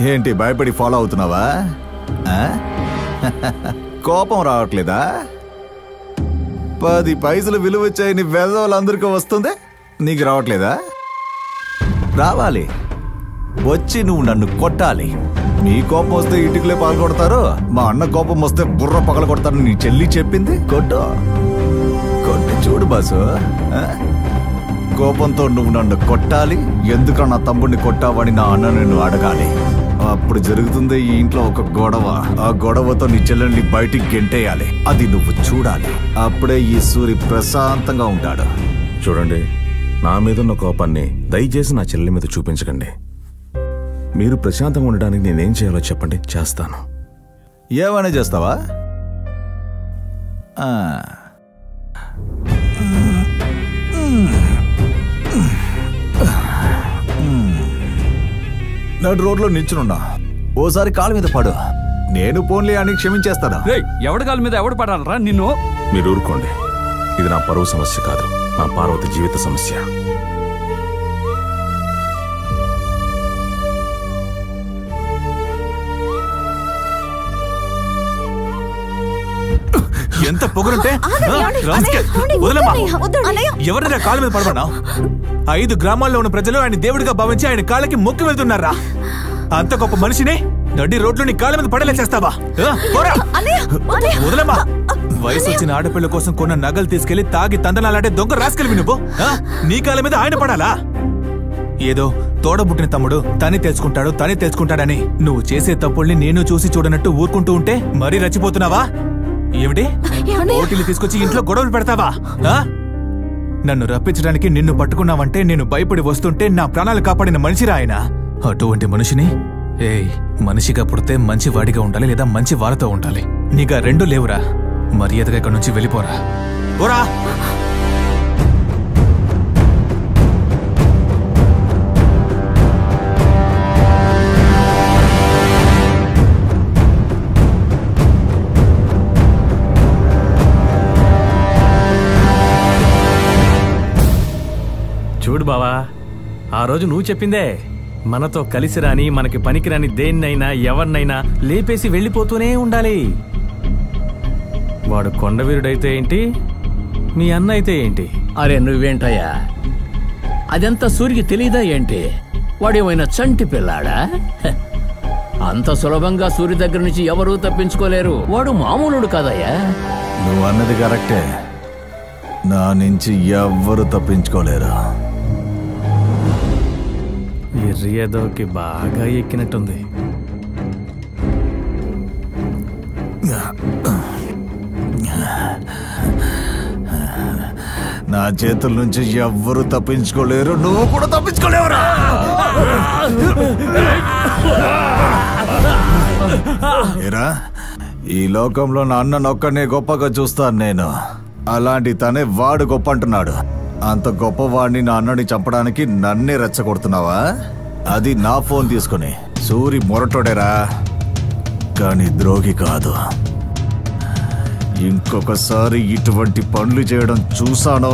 ఏంటి భయపడి ఫాలో అవుతున్నావా? కోపం రావట్లేదా? 10 పైసలు విలువ వచ్చాయని వెధవలందరికీ వస్తుంది, నీకు రావట్లేదా? రావాలి, వచ్చి నువ్వు నన్ను కొట్టాలి. నీ కోపం వస్తే ఇటుకలే పాల్గొడతారు, మా అన్న కోపం వస్తే బుర్ర పగల కొడతారు. నీ చెల్లి చెప్పింది కొట్టు, కొట్టి చూడు బాసు. కోపంతో నువ్వు నన్ను కొట్టాలి, ఎందుకన్నా నా తమ్ముడిని కొట్టావని నా అన్న నిన్ను అడగాలి. అప్పుడు జరుగుతుంది ఈ ఇంట్లో ఒక గొడవ. ఆ గొడవతో నీ చెల్లెల్ని బయటికి గెంటేయాలి, అది నువ్వు చూడాలి. అప్పుడే ఈ సూరి ప్రశాంతంగా ఉంటాడు. చూడండి, నా మీదున్న కోపాన్ని దయచేసి నా చెల్లెలి మీద చూపించకండి. మీరు ప్రశాంతంగా ఉండడానికి నేనేం చేయాలో చెప్పండి, చేస్తాను. ఏమైనా చేస్తావా? నడు రోడ్లో నిల్చునున్నా, ఓసారి కాలు మీద పడు, నేను పోన్లే అని క్షమించేస్తాను. ఎవడి కాలు మీద ఎవడు పడాలరా నిన్ను? మీరు ఊరుకోండి, ఇది నా పరువు సమస్య కాదు, నా పార్వతి జీవిత సమస్య. ఎంత పొగరుంటే ఎవరైనా కాళ్ళ మీద పడమన్నా? 5 గ్రామాల్లో ఉన్న ప్రజలు ఆయన దేవుడిగా భావించి ఆయన కాళ్ళకి మొక్కి వెళ్తున్నారా? అంత గొప్ప మనిషిని నడి రోడ్లో నీ కాళ్ళ మీద పడేలా చేస్తావా? వదలమ్మా. వయసు వచ్చిన ఆడపిల్ల కోసం కొన్న నగలు తీసుకెళ్లి తాగి తందనాలంటే దొంగ రాసుకెళ్ళి నువ్వు నీ కాళ్ళ మీద ఆయన పడాలా? ఏదో తోడబుట్టిన తమ్ముడు తనే తెలుసుకుంటాడని నువ్వు చేసే తప్పుల్ని నేను చూసి చూడనట్టు ఊరుకుంటూ ఉంటే మరీ రచ్చిపోతున్నావా? ఏమిటి ఓటీలు తీసుకొచ్చి ఇంట్లో గొడవలు పెడతావా? నన్ను రప్పించడానికి నిన్ను పట్టుకున్నావంటే నేను భయపడి వస్తుంటే నా ప్రాణాలు కాపాడిన మనిషిరా ఆయన. అటువంటి మనిషిని మనిషిగా పుడితే మంచి వాడిగా ఉండాలి, లేదా మంచి వాళ్ళతో ఉండాలి. నీగా 2 లేవురా. మర్యాదగా ఇక్కడి నుంచి వెళ్ళిపోరా. పోరా. చూడు బావా, ఆ రోజు నువ్వు చెప్పిందే, మనతో కలిసి రాని మనకి పనికిరాని దేన్నైనా ఎవరినైనా లేపేసి వెళ్ళిపోతూనే ఉండాలి. వాడు కొండవీరుడైతే ఏంటి, మీ అన్న అయితే ఏంటి? అరే నువ్వేంటయ్యా, అదంతా సూరికి తెలీదా ఏంటి? వాడేమైనా చంటి పిల్లాడా? అంత సులభంగా సూర్య దగ్గర నుంచి ఎవరూ తప్పించుకోలేరు. వాడు మామూలుడు కాదయ్యా. నువ్వు అన్నది కరెక్టే, నా నుంచి ఎవ్వరు తప్పించుకోలేరు. ఎర్రియదోకి బాగా ఎక్కినట్టుంది. నా చేతుల నుంచి ఎవ్వరు తప్పించుకోలేరు, నువ్వు కూడా తప్పించుకోలేవురా. ఏరా, ఈ లోకంలో నా అన్ననొక్కనే గొప్పగా చూస్తాను నేను. అలాంటి తనే వాడు గొప్ప అంటున్నాడు. అంత గొప్పవాడిని నా అన్నని చంపడానికి నన్నే రెచ్చగొడుతున్నావా? అది నా ఫోన్ తీసుకుని. సూరి మొరటోడేరా, కానీ ద్రోహి కాదు. ఇంకొకసారి ఇటువంటి పనులు చేయడం చూసానో